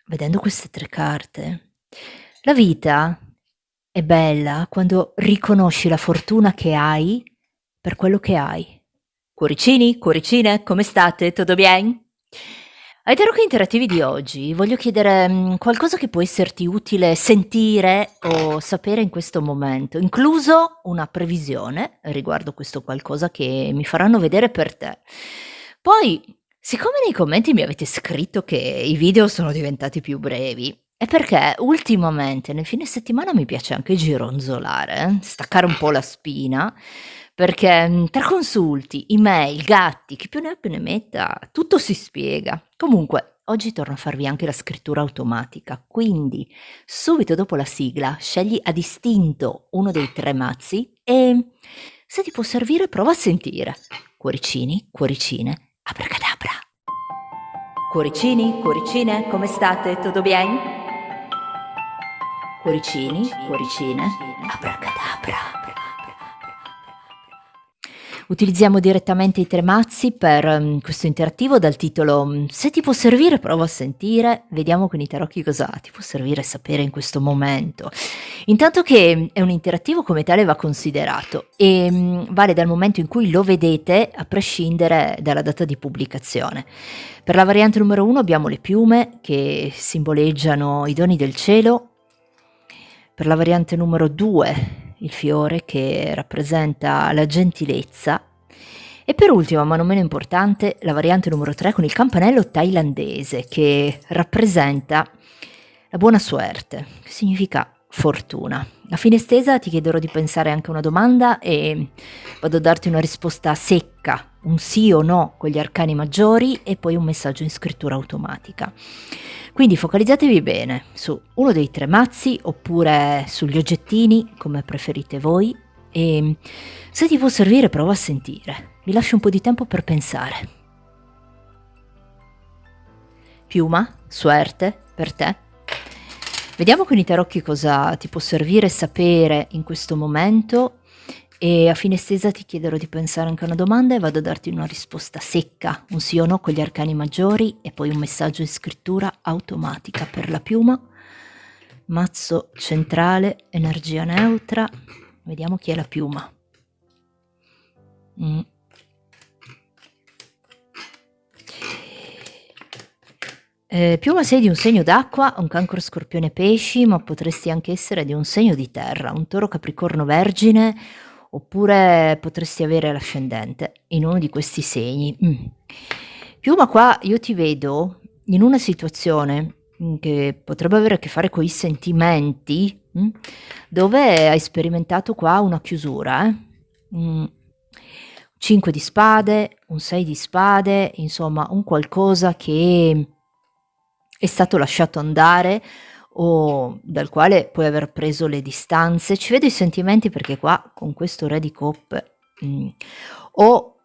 Vedendo queste 3 carte, la vita è bella quando riconosci la fortuna che hai per quello che hai. Cuoricini, cuoricine, come state? Tutto bien? Ai tarocchi interattivi di oggi voglio chiedere, qualcosa che può esserti utile sentire o sapere in questo momento, incluso una previsione riguardo questo qualcosa che mi faranno vedere per te. Poi, siccome nei commenti mi avete scritto che i video sono diventati più brevi, è perché ultimamente nel fine settimana mi piace anche gironzolare, staccare un po' la spina, perché, tra consulti, email, gatti, chi più ne ha più ne metta, tutto si spiega. Comunque, oggi torno a farvi anche la scrittura automatica, quindi subito dopo la sigla scegli a distinto uno dei 3 mazzi e se ti può servire prova a sentire. Cuoricini, cuoricine, abracadabra. Cuoricini, cuoricine, come state? Tutto bien? Cuoricini, cuoricine, abracadabra. Utilizziamo direttamente i 3 mazzi per, questo interattivo dal titolo, "Se ti può servire prova a sentire", vediamo con i tarocchi cosa ti può servire sapere in questo momento. Intanto che è un interattivo come tale va considerato e, vale dal momento in cui lo vedete a prescindere dalla data di pubblicazione. Per la variante numero 1 abbiamo le piume che simboleggiano i doni del cielo, per la variante numero 2 il fiore che rappresenta la gentilezza e per ultima, ma non meno importante, la variante numero 3 con il campanello thailandese che rappresenta la buona suerte, che significa fortuna. A fine stesa ti chiederò di pensare anche a una domanda e vado a darti una risposta secca, un sì o no con gli arcani maggiori e poi un messaggio in scrittura automatica. Quindi focalizzatevi bene su uno dei 3 mazzi oppure sugli oggettini, come preferite voi, e se ti può servire prova a sentire. Vi lascio un po' di tempo per pensare. Piuma, suerte, per te. Vediamo con i tarocchi cosa ti può servire sapere in questo momento e a fine stesa ti chiederò di pensare anche a una domanda e vado a darti una risposta secca, un sì o no con gli arcani maggiori e poi un messaggio in scrittura automatica per la piuma. Mazzo centrale, energia neutra. Vediamo chi è la piuma. Piuma sei di un segno d'acqua, un cancro scorpione pesci, ma potresti anche essere di un segno di terra, un toro capricorno vergine, oppure potresti avere l'ascendente in uno di questi segni. Piuma qua io ti vedo in una situazione, che potrebbe avere a che fare coi sentimenti, dove hai sperimentato qua una chiusura, 5 di spade, un 6 di spade, insomma un qualcosa che è stato lasciato andare o dal quale puoi aver preso le distanze. Ci vedo i sentimenti perché qua con questo re di coppe, o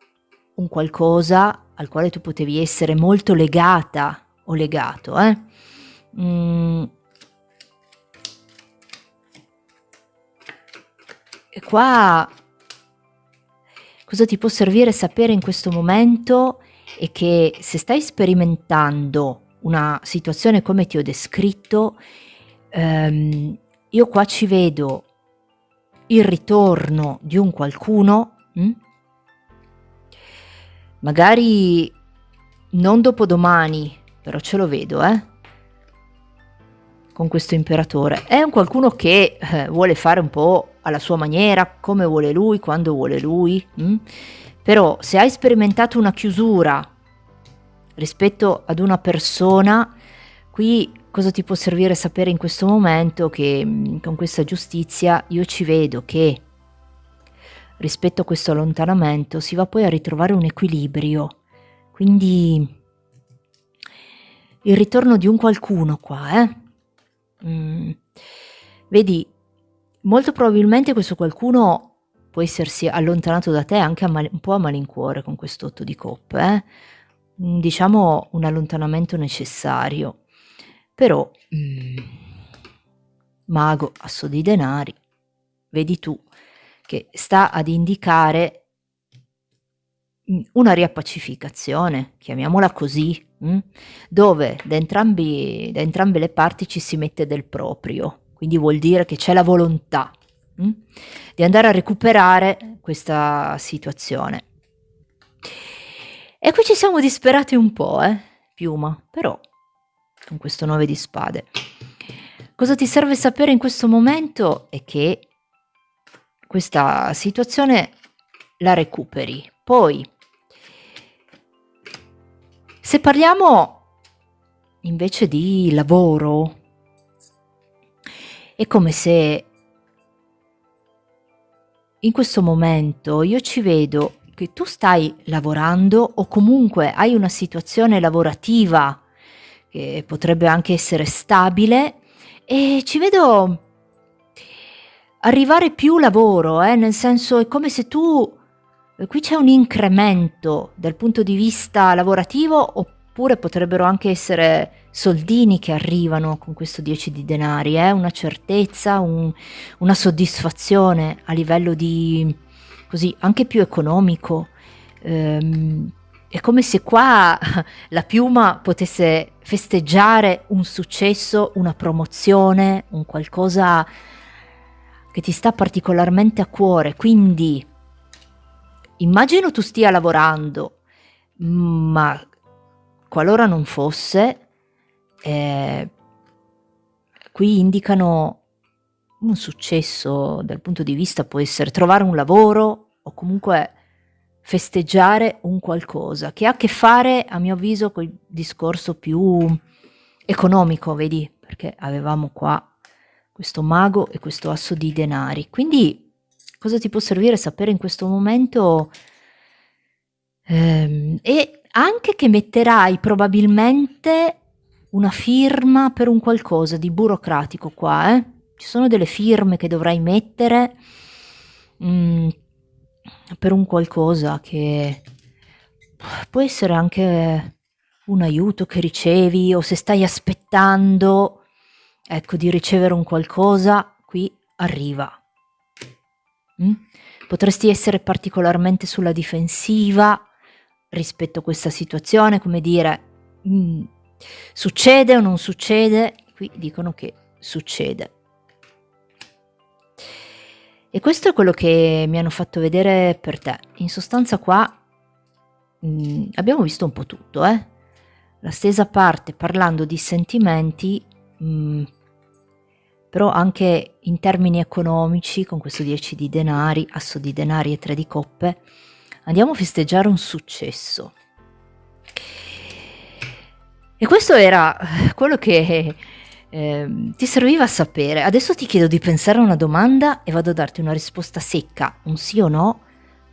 un qualcosa al quale tu potevi essere molto legata o legato, e qua cosa ti può servire sapere in questo momento è che se stai sperimentando una situazione come ti ho descritto, io qua ci vedo il ritorno di un qualcuno, magari non dopodomani, però ce lo vedo, con questo imperatore. È un qualcuno che vuole fare un po' alla sua maniera, come vuole lui, quando vuole lui, però se hai sperimentato una chiusura rispetto ad una persona, qui cosa ti può servire sapere in questo momento che con questa giustizia io ci vedo che rispetto a questo allontanamento si va poi a ritrovare un equilibrio, quindi il ritorno di un qualcuno qua, vedi, molto probabilmente questo qualcuno può essersi allontanato da te anche un po' a malincuore con questo 8 di coppe, diciamo un allontanamento necessario, però, mago, asso di denari, vedi tu che sta ad indicare una riappacificazione, chiamiamola così, dove da entrambe le parti ci si mette del proprio. Quindi vuol dire che c'è la volontà, mh, di andare a recuperare questa situazione. E qui ci siamo disperati un po', Piuma, però con questo 9 di spade. Cosa ti serve sapere in questo momento è che questa situazione la recuperi. Poi, se parliamo invece di lavoro, è come se in questo momento io ci vedo che tu stai lavorando o comunque hai una situazione lavorativa che potrebbe anche essere stabile e ci vedo arrivare più lavoro, nel senso è come se tu qui c'è un incremento dal punto di vista lavorativo, oppure potrebbero anche essere soldini che arrivano con questo 10 di denari, una certezza, una soddisfazione a livello di così, anche più economico. È come se qua la piuma potesse festeggiare un successo, una promozione, un qualcosa che ti sta particolarmente a cuore, quindi immagino tu stia lavorando, ma qualora non fosse, ehm, qui indicano un successo dal punto di vista può essere trovare un lavoro o comunque festeggiare un qualcosa che ha a che fare, a mio avviso, col discorso più economico, vedi? Perché avevamo qua questo mago e questo asso di denari. Quindi cosa ti può servire sapere in questo momento? E anche che metterai probabilmente una firma per un qualcosa di burocratico qua, Ci sono delle firme che dovrai mettere, mhmm, per un qualcosa che può essere anche un aiuto che ricevi o se stai aspettando, ecco, di ricevere un qualcosa, qui arriva. Mh? Potresti essere particolarmente sulla difensiva rispetto a questa situazione, come dire, succede o non succede? Qui dicono che succede. E questo è quello che mi hanno fatto vedere per te. In sostanza qua, abbiamo visto un po' tutto, La stesa parte parlando di sentimenti, però anche in termini economici, con questo 10 di denari, asso di denari e 3 di coppe, andiamo a festeggiare un successo. E questo era quello che ti serviva a sapere. Adesso ti chiedo di pensare a una domanda e vado a darti una risposta secca, un sì o no,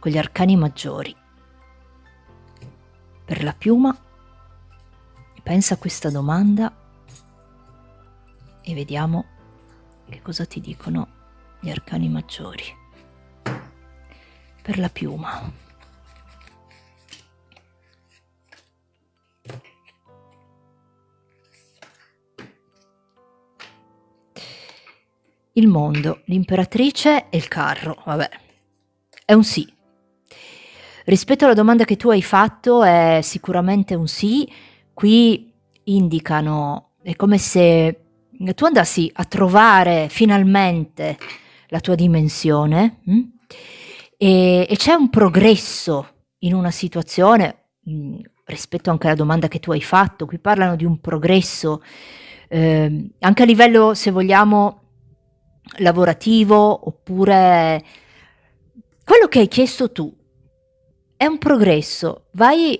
con gli arcani maggiori. Per la piuma, pensa a questa domanda e vediamo che cosa ti dicono gli arcani maggiori. Per la piuma. Il mondo, l'imperatrice e il carro, vabbè, è un sì. Rispetto alla domanda che tu hai fatto è sicuramente un sì. Qui indicano è come se tu andassi a trovare finalmente la tua dimensione, e c'è un progresso in una situazione, rispetto anche alla domanda che tu hai fatto. Qui parlano di un progresso, anche a livello, se vogliamo, lavorativo, oppure quello che hai chiesto tu. È un progresso, vai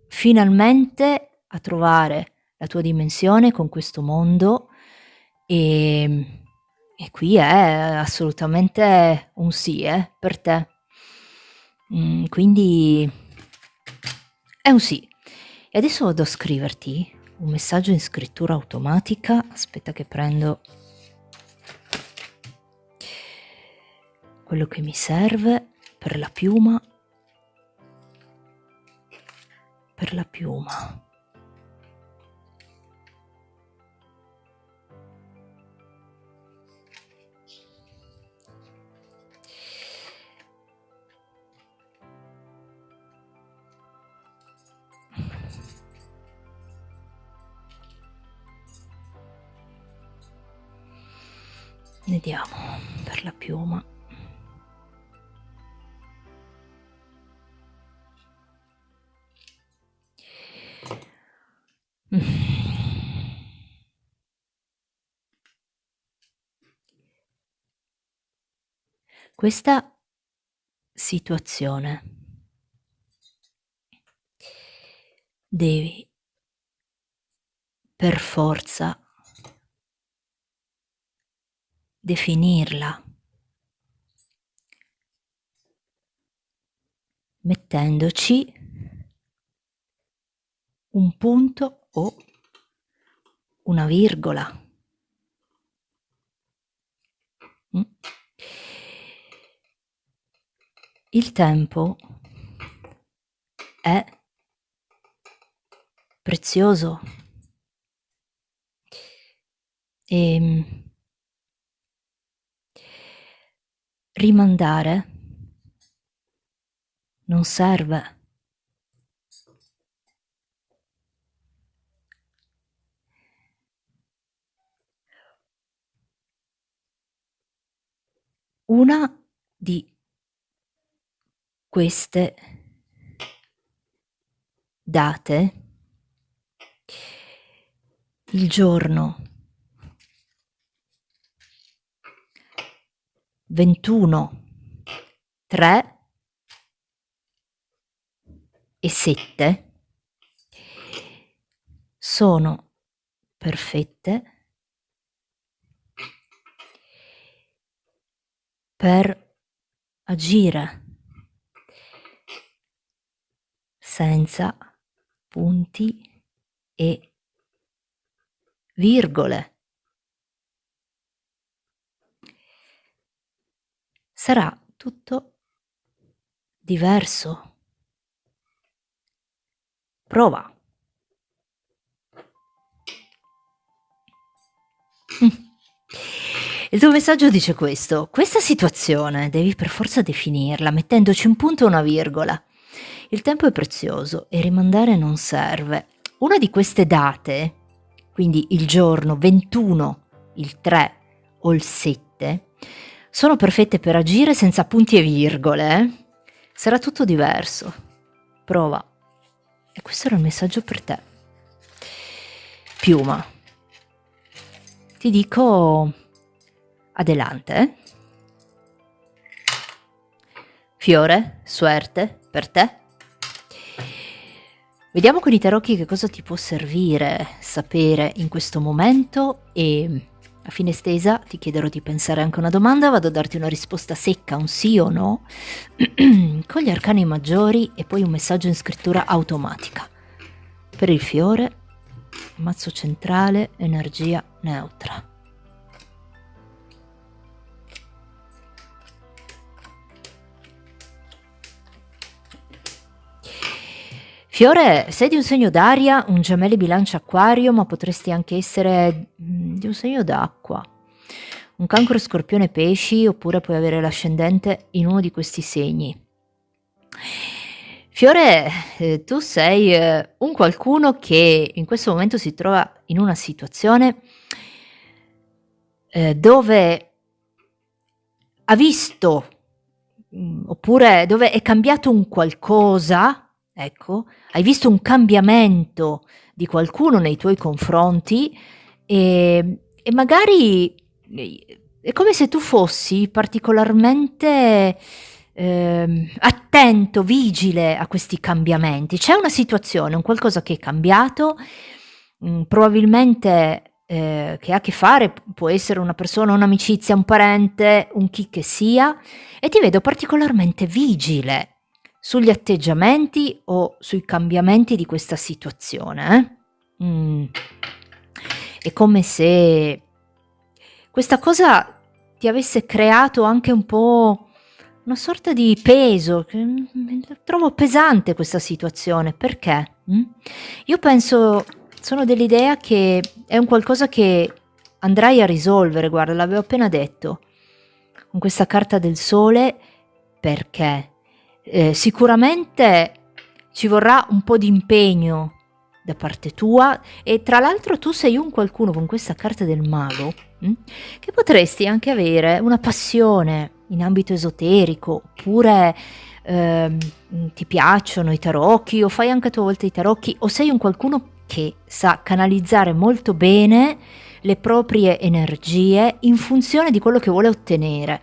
finalmente a trovare la tua dimensione con questo mondo, e qui è assolutamente un sì, per te. Quindi è un sì. E adesso vado a scriverti un messaggio in scrittura automatica. Aspetta che prendo quello che mi serve per la piuma. Per la piuma. Vediamo per la piuma. Questa situazione devi per forza definirla mettendoci un punto o una virgola. Il tempo è prezioso e rimandare non serve. Una di queste date, il giorno 21, 3 e 7 sono perfette per agire senza punti e virgole. Sarà tutto diverso. Prova. Il tuo messaggio dice questo: questa situazione devi per forza definirla mettendoci un punto e una virgola. Il tempo è prezioso e rimandare non serve. Una di queste date, quindi il giorno 21, il 3 o il 7, sono perfette per agire senza punti e virgole. Sarà tutto diverso. Prova. E questo era il messaggio per te. Piuma. Ti dico adelante. Fiore, suerte per te. Vediamo con i tarocchi che cosa ti può servire sapere in questo momento e a fine stesa ti chiederò di pensare anche a una domanda, vado a darti una risposta secca, un sì o no, con gli arcani maggiori e poi un messaggio in scrittura automatica. Per il fiore, mazzo centrale, energia neutra. Fiore, sei di un segno d'aria, un gemelli bilancia acquario, ma potresti anche essere di un segno d'acqua. Un cancro scorpione pesci, oppure puoi avere l'ascendente in uno di questi segni. Fiore, tu sei un qualcuno che in questo momento si trova in una situazione dove ha visto, oppure dove è cambiato un qualcosa, ecco, hai visto un cambiamento di qualcuno nei tuoi confronti e magari è come se tu fossi particolarmente attento, vigile a questi cambiamenti. C'è una situazione, un qualcosa che è cambiato, probabilmente che ha a che fare, può essere una persona, un'amicizia, un parente, un chi che sia, e ti vedo particolarmente vigile sugli atteggiamenti o sui cambiamenti di questa situazione. È come se questa cosa ti avesse creato anche un po' una sorta di peso. Trovo pesante questa situazione. Perché? Io penso, sono dell'idea che è un qualcosa che andrai a risolvere. Guarda, l'avevo appena detto con questa carta del sole, perché sicuramente ci vorrà un po' di impegno da parte tua, e tra l'altro tu sei un qualcuno con questa carta del mago, che potresti anche avere una passione in ambito esoterico, oppure ti piacciono i tarocchi, o fai anche a tua volta i tarocchi, o sei un qualcuno che sa canalizzare molto bene le proprie energie in funzione di quello che vuole ottenere.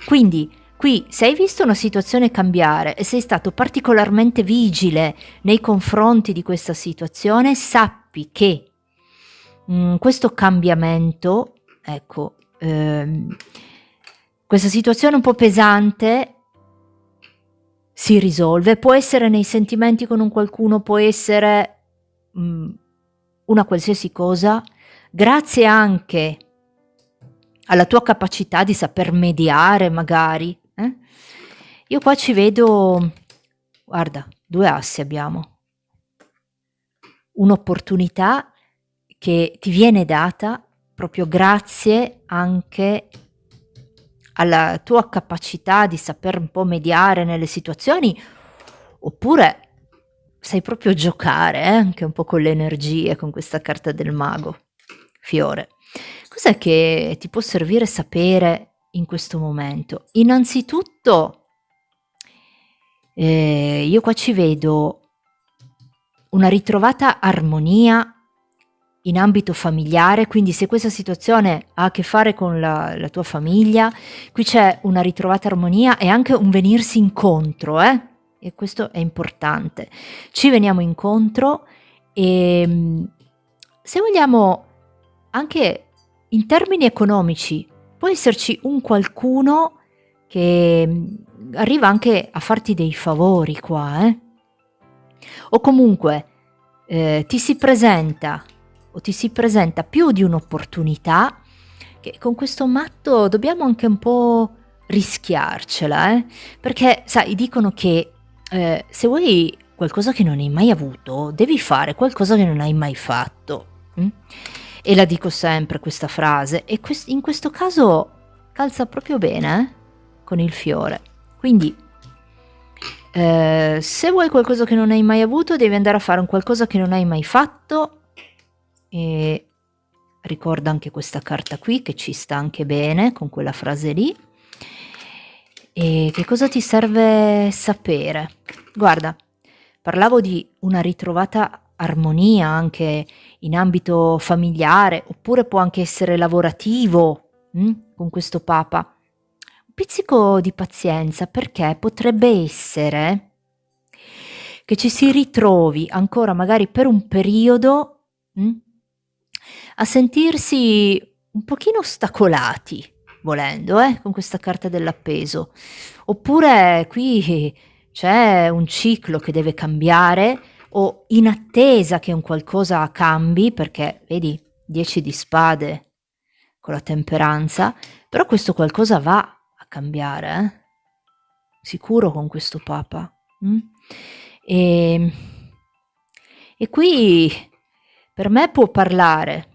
Quindi qui, se hai visto una situazione cambiare e sei stato particolarmente vigile nei confronti di questa situazione, sappi che questo cambiamento, ecco, questa situazione un po' pesante si risolve. Può essere nei sentimenti con un qualcuno, può essere una qualsiasi cosa, grazie anche alla tua capacità di saper mediare magari. Io qua ci vedo, guarda, 2 assi abbiamo. Un'opportunità che ti viene data proprio grazie anche alla tua capacità di saper un po' mediare nelle situazioni, oppure sai proprio giocare, anche un po' con le energie, con questa carta del mago. Fiore, cos'è che ti può servire sapere in questo momento? Innanzitutto, io qua ci vedo una ritrovata armonia in ambito familiare, quindi se questa situazione ha a che fare con la tua famiglia, qui c'è una ritrovata armonia e anche un venirsi incontro, e questo è importante. Ci veniamo incontro e se vogliamo anche in termini economici, può esserci un qualcuno che arriva anche a farti dei favori qua, o comunque ti si presenta più di un'opportunità, che con questo matto dobbiamo anche un po' rischiarcela, perché sai, dicono che se vuoi qualcosa che non hai mai avuto, devi fare qualcosa che non hai mai fatto. E la dico sempre questa frase, e in questo caso calza proprio bene con il fiore. Quindi se vuoi qualcosa che non hai mai avuto, devi andare a fare un qualcosa che non hai mai fatto, e ricorda anche questa carta qui che ci sta anche bene con quella frase lì. E che cosa ti serve sapere? Guarda, parlavo di una ritrovata armonia anche in ambito familiare, oppure può anche essere lavorativo, con questo papa. Un pizzico di pazienza, perché potrebbe essere che ci si ritrovi ancora magari per un periodo a sentirsi un pochino ostacolati, volendo, con questa carta dell'appeso. Oppure qui c'è un ciclo che deve cambiare, o in attesa che un qualcosa cambi, perché vedi 10 di spade con la temperanza, però questo qualcosa va a cambiare, sicuro, con questo papa. E qui per me può parlare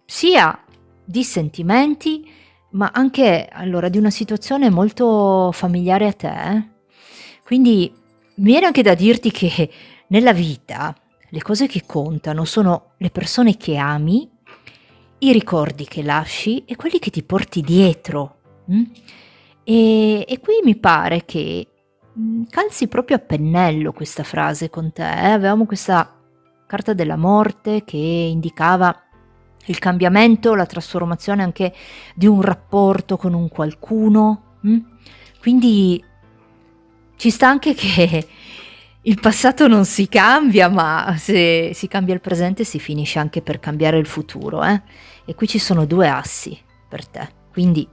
sia di sentimenti, ma anche allora di una situazione molto familiare a te. Quindi mi viene anche da dirti che nella vita le cose che contano sono le persone che ami, i ricordi che lasci e quelli che ti porti dietro. E qui mi pare che calzi proprio a pennello questa frase con te. Avevamo questa carta della morte che indicava il cambiamento, la trasformazione anche di un rapporto con un qualcuno. Quindi ci sta anche che il passato non si cambia, ma se si cambia il presente si finisce anche per cambiare il futuro, E qui ci sono 2 assi per te. Quindi,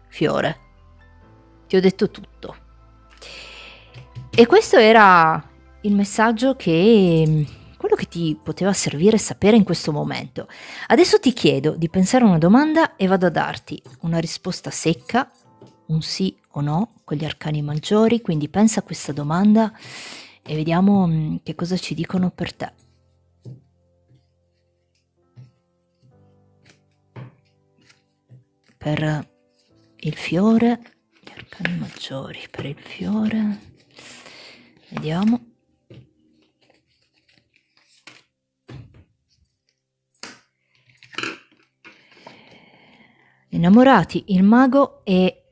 fiore, ti ho detto tutto. E questo era il messaggio quello che ti poteva servire sapere in questo momento. Adesso ti chiedo di pensare a una domanda e vado a darti una risposta secca, un sì o no, con gli arcani maggiori. Quindi pensa a questa domanda e vediamo che cosa ci dicono per te. Per il fiore, gli arcani maggiori per il fiore, vediamo. innamorati, il mago e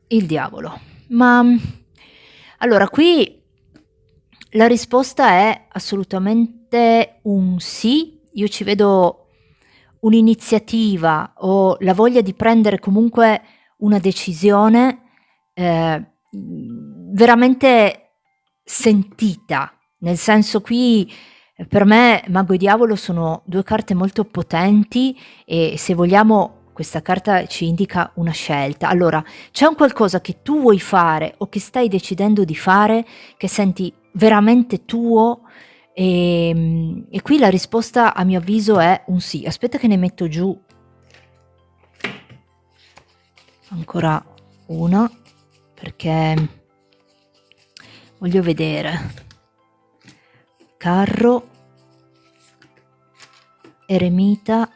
il diavolo. Ma allora qui la risposta è assolutamente un sì. Io ci vedo un'iniziativa o la voglia di prendere comunque una decisione veramente sentita. Nel senso qui per me mago e diavolo sono due carte molto potenti e se vogliamo questa carta ci indica una scelta. Allora, c'è un qualcosa che tu vuoi fare o che stai decidendo di fare che senti veramente tuo e qui la risposta a mio avviso è un sì. Aspetta che ne metto giù ancora una perché voglio vedere. Carro, eremita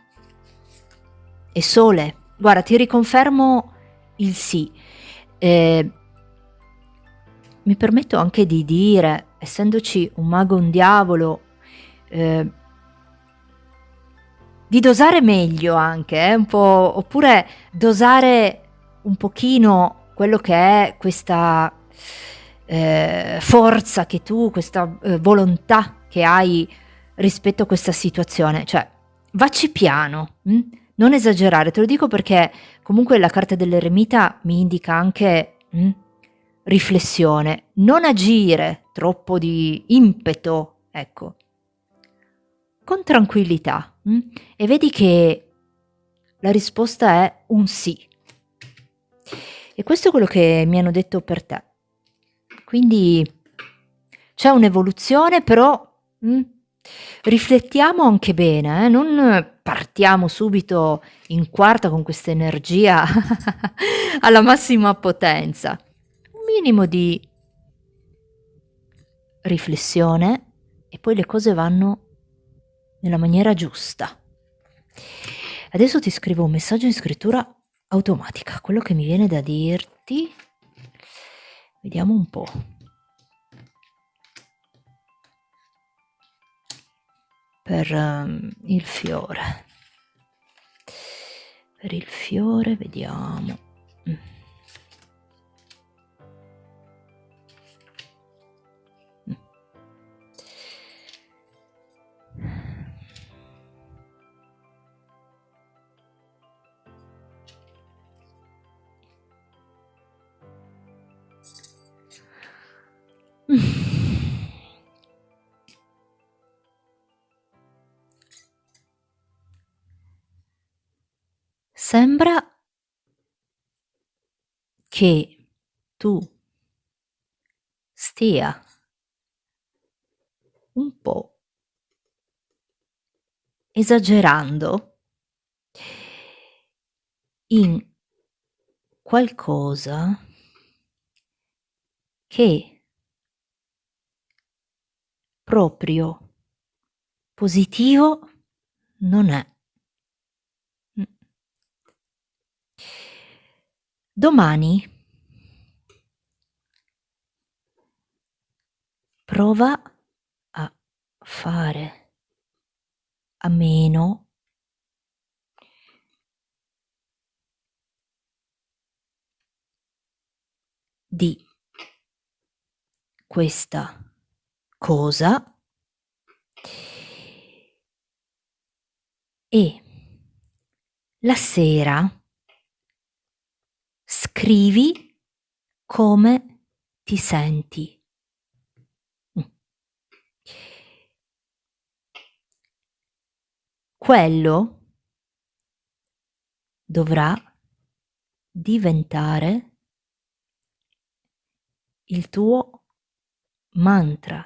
e sole. Guarda, ti riconfermo il sì. Mi permetto anche di dire, essendoci un mago e un diavolo, di dosare meglio anche, un po', oppure dosare un pochino quello che è questa forza che tu, questa volontà che hai rispetto a questa situazione. Cioè, vacci piano, non esagerare. Te lo dico perché comunque la carta dell'eremita mi indica anche riflessione, non agire troppo di impeto, ecco, con tranquillità. E vedi che la risposta è un sì. E questo è quello che mi hanno detto per te. Quindi c'è un'evoluzione, però riflettiamo anche bene, non partiamo subito in quarta con questa energia alla massima potenza. Un minimo di riflessione e poi le cose vanno nella maniera giusta. Adesso ti scrivo un messaggio in scrittura automatica, quello che mi viene da dirti. Vediamo un po'. Per il fiore. Per il fiore vediamo. Sembra che tu stia un po' esagerando in qualcosa che proprio positivo non è. Domani prova a fare a meno di questa cosa e la sera scrivi come ti senti. Quello dovrà diventare il tuo mantra.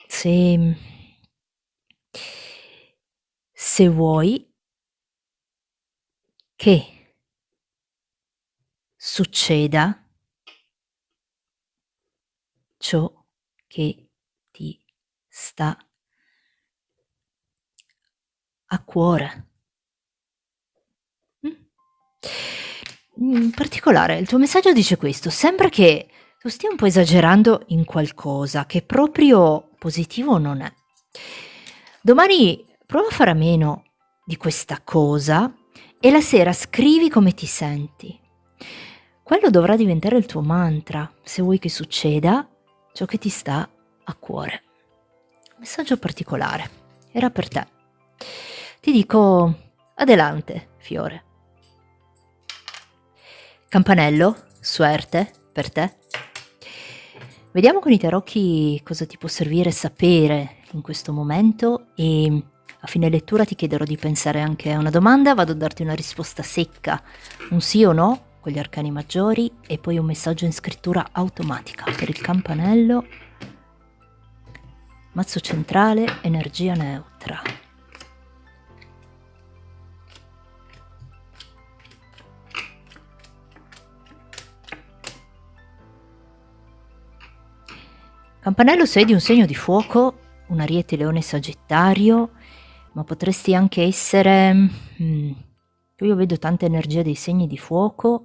Se vuoi che succeda ciò che ti sta a cuore. In particolare il tuo messaggio dice questo: sembra che tu stia un po' esagerando in qualcosa che proprio positivo non è. Domani prova a fare a meno di questa cosa e la sera scrivi come ti senti. Quello dovrà diventare il tuo mantra, se vuoi che succeda ciò che ti sta a cuore. Messaggio particolare, era per te. Ti dico adelante, fiore. Campanello, suerte per te. Vediamo con i tarocchi cosa ti può servire sapere in questo momento e a fine lettura ti chiederò di pensare anche a una domanda, vado a darti una risposta secca, un sì o no con gli arcani maggiori e poi un messaggio in scrittura automatica per il campanello. Mazzo centrale, energia neutra. Campanello, sei di un segno di fuoco, un Ariete, Leone, Sagittario, ma potresti anche essere... io vedo tanta energia dei segni di fuoco,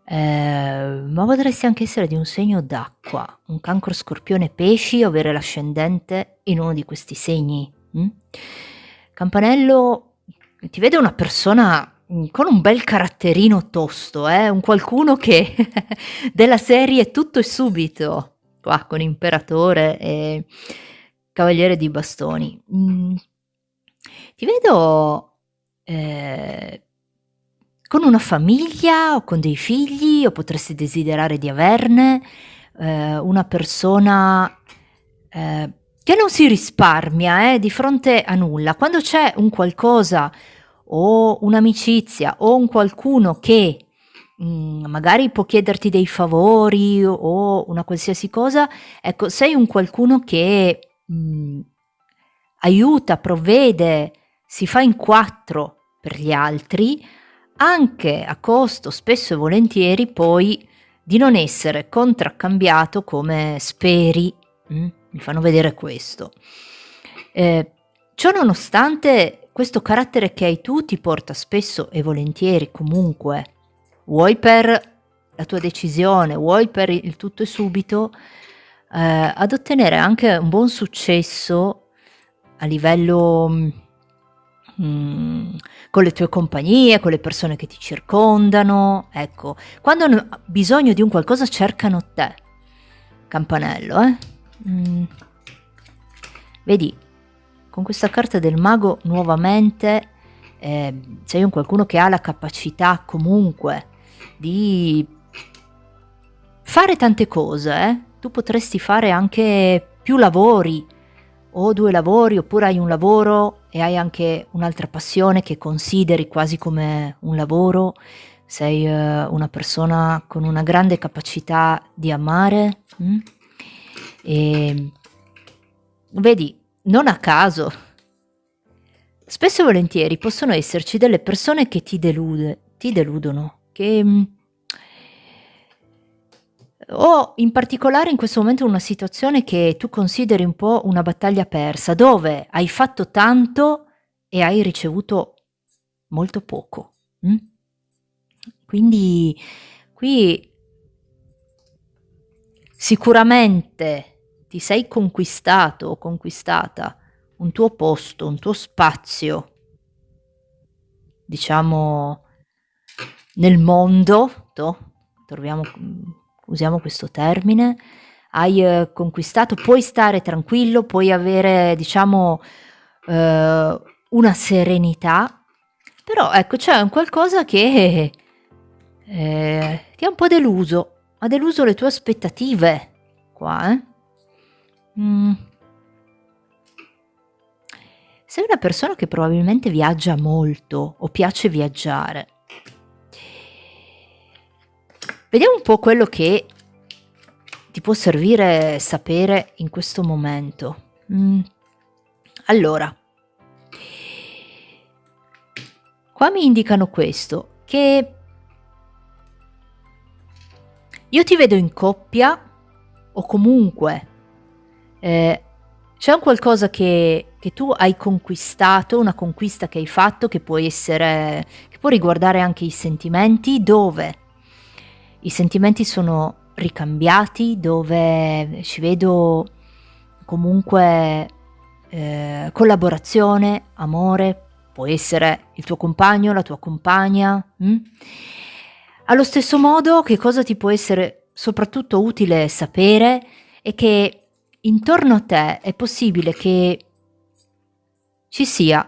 ma potresti anche essere di un segno d'acqua, un Cancro, Scorpione, Pesci, o avere l'ascendente in uno di questi segni. Campanello, ti vedo una persona con un bel caratterino tosto, un qualcuno che della serie tutto e subito, qua con Imperatore e Cavaliere di Bastoni. Ti vedo con una famiglia o con dei figli, o potresti desiderare di averne, una persona che non si risparmia di fronte a nulla. Quando c'è un qualcosa o un'amicizia o un qualcuno che magari può chiederti dei favori o una qualsiasi cosa, ecco, sei un qualcuno che aiuta, provvede, si fa in quattro per gli altri, anche a costo spesso e volentieri poi di non essere contraccambiato come speri. Mi fanno vedere questo. Ciò nonostante, questo carattere che hai tu ti porta spesso e volentieri comunque, vuoi per la tua decisione, vuoi per il tutto e subito, ad ottenere anche un buon successo a livello con le tue compagnie, con le persone che ti circondano. Ecco, quando hanno bisogno di un qualcosa cercano te, campanello. Vedi, con questa carta del mago nuovamente sei un qualcuno che ha la capacità comunque di fare tante cose. Tu potresti fare anche più lavori, o 2 lavori, oppure hai un lavoro e hai anche un'altra passione che consideri quasi come un lavoro. Sei una persona con una grande capacità di amare. E vedi, non a caso, spesso e volentieri possono esserci delle persone che ti deludono, che o in particolare in questo momento una situazione che tu consideri un po' una battaglia persa, dove hai fatto tanto e hai ricevuto molto poco. Quindi qui sicuramente ti sei conquistato o conquistata un tuo posto, un tuo spazio, diciamo, nel mondo, usiamo questo termine, hai conquistato, puoi stare tranquillo, puoi avere, diciamo, una serenità, però ecco, c'è un qualcosa che ti ha un po' deluso, ha deluso le tue aspettative qua. Sei una persona che probabilmente viaggia molto o piace viaggiare. Vediamo un po' quello che ti può servire sapere in questo momento. Allora, qua mi indicano questo, che io ti vedo in coppia, o comunque c'è un qualcosa che tu hai conquistato, una conquista che hai fatto, che può riguardare anche i sentimenti, dove i sentimenti sono ricambiati, dove ci vedo comunque collaborazione, amore, può essere il tuo compagno, la tua compagna. Allo stesso modo, che cosa ti può essere soprattutto utile sapere è che intorno a te è possibile che ci sia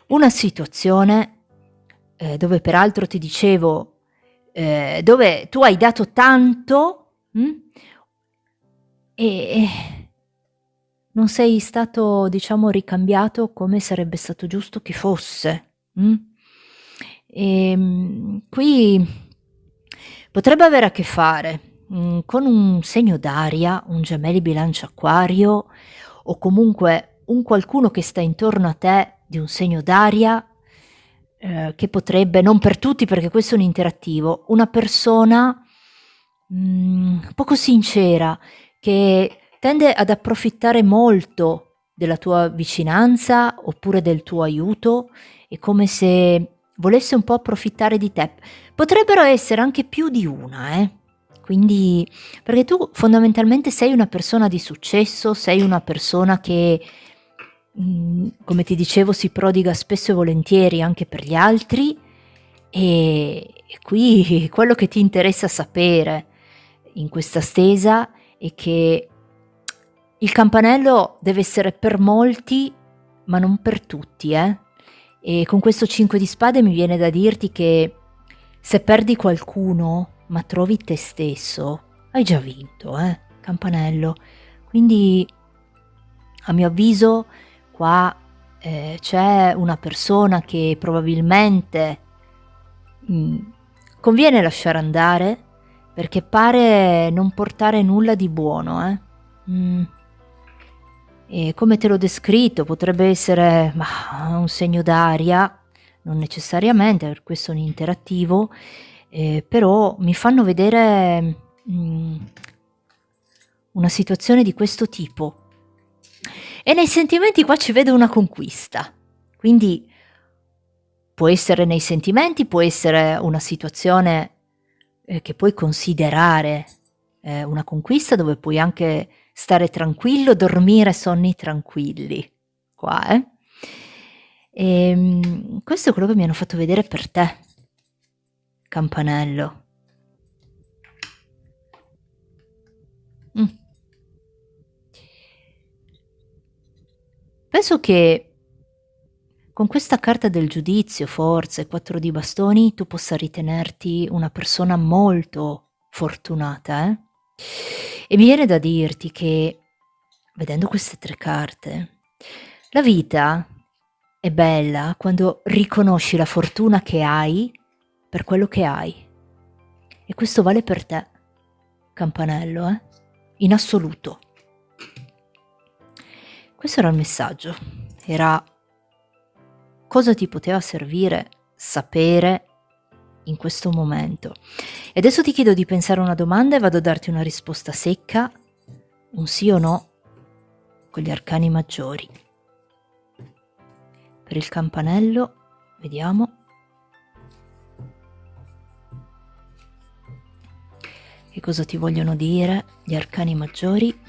una situazione, dove peraltro ti dicevo, dove tu hai dato tanto, e non sei stato, diciamo, ricambiato come sarebbe stato giusto che fosse, qui potrebbe avere a che fare, con un segno d'aria, un Gemelli Bilancia Acquario, o comunque un qualcuno che sta intorno a te di un segno d'aria, che potrebbe, non per tutti perché questo è un interattivo, una persona, poco sincera, che tende ad approfittare molto della tua vicinanza oppure del tuo aiuto, è come se volesse un po' approfittare di te. Potrebbero essere anche più di una, quindi perché tu fondamentalmente sei una persona di successo, sei una persona che, come ti dicevo, si prodiga spesso e volentieri anche per gli altri, e qui quello che ti interessa sapere in questa stesa è che il campanello deve essere per molti, ma non per tutti, E con questo 5 di spade mi viene da dirti che se perdi qualcuno, ma trovi te stesso, hai già vinto, campanello. Quindi, a mio avviso, qua c'è una persona che probabilmente conviene lasciare andare perché pare non portare nulla di buono, E come te l'ho descritto, potrebbe essere un segno d'aria, non necessariamente, per questo è un interattivo, però mi fanno vedere una situazione di questo tipo. E nei sentimenti qua ci vedo una conquista, quindi può essere nei sentimenti, può essere una situazione che puoi considerare una conquista dove puoi anche stare tranquillo, dormire sonni tranquilli, qua, questo è quello che mi hanno fatto vedere per te, campanello. Penso che con questa carta del giudizio, forza e 4 di bastoni, tu possa ritenerti una persona molto fortunata, E mi viene da dirti che, vedendo queste 3 carte, la vita è bella quando riconosci la fortuna che hai per quello che hai. E questo vale per te, campanello, in assoluto. Questo era il messaggio, era cosa ti poteva servire sapere in questo momento. E adesso ti chiedo di pensare a una domanda e vado a darti una risposta secca, un sì o no, con gli arcani maggiori. Per il campanello, vediamo. Che cosa ti vogliono dire gli arcani maggiori?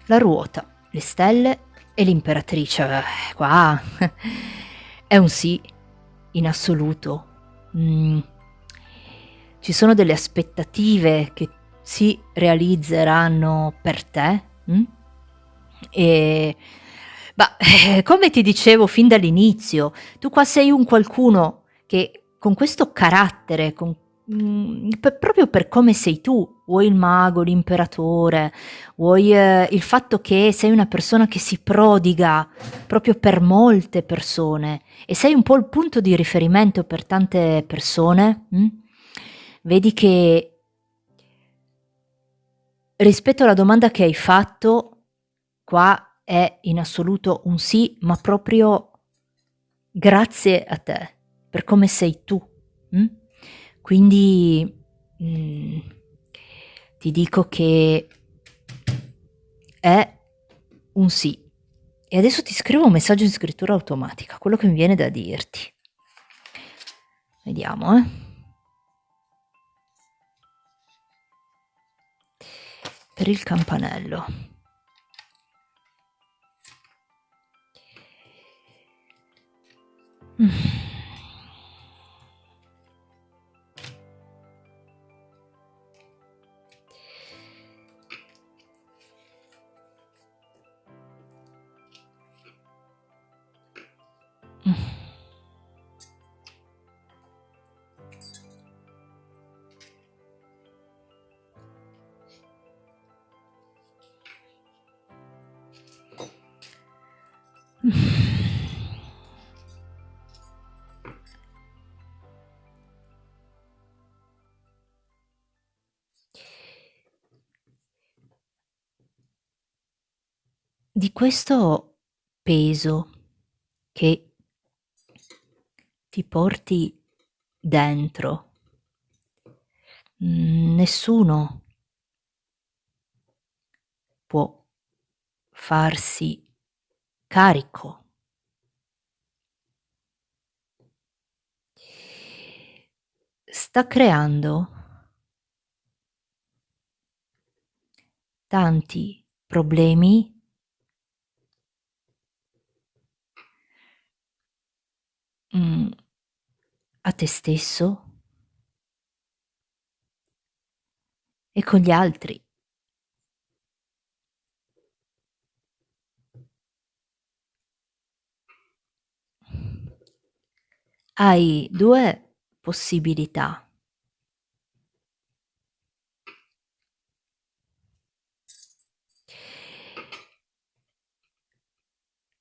La ruota, le stelle e l'imperatrice. Qua è un sì in assoluto. Ci sono delle aspettative che si realizzeranno per te, e come ti dicevo fin dall'inizio, tu qua sei un qualcuno che con questo carattere, proprio per come sei tu, vuoi il mago, l'imperatore, vuoi il fatto che sei una persona che si prodiga proprio per molte persone e sei un po' il punto di riferimento per tante persone, vedi che rispetto alla domanda che hai fatto, qua è in assoluto un sì, ma proprio grazie a te, per come sei tu. Quindi ti dico che è un sì. E adesso ti scrivo un messaggio in scrittura automatica, quello che mi viene da dirti. Vediamo, per il campanello. Di questo peso che ti porti dentro, nessuno può farsi carico. Sta creando tanti problemi a te stesso e con gli altri. Hai 2 possibilità: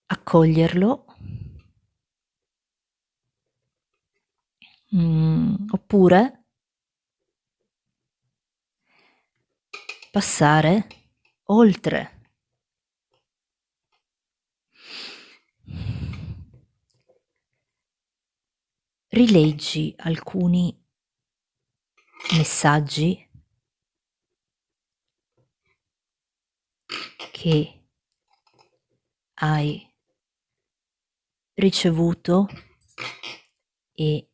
accoglierlo, oppure passare oltre. Rileggi alcuni messaggi che hai ricevuto e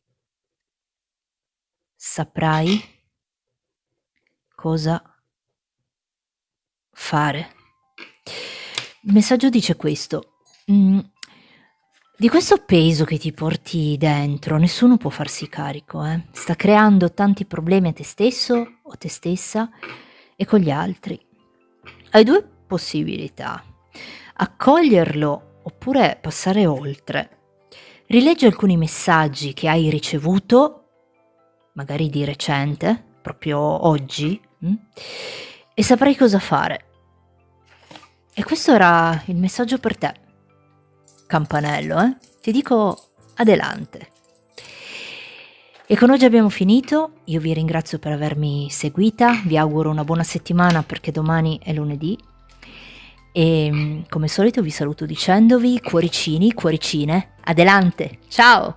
saprai cosa fare. Il messaggio dice questo: di questo peso che ti porti dentro nessuno può farsi carico, sta creando tanti problemi a te stesso o te stessa e con gli altri. Hai 2 possibilità: accoglierlo oppure passare oltre. Rileggi alcuni messaggi che hai ricevuto, magari di recente, proprio oggi, e saprai cosa fare. E questo era il messaggio per te, campanello, ti dico adelante. E con oggi abbiamo finito, io vi ringrazio per avermi seguita, vi auguro una buona settimana perché domani è lunedì e come solito vi saluto dicendovi cuoricini, cuoricine, adelante, ciao!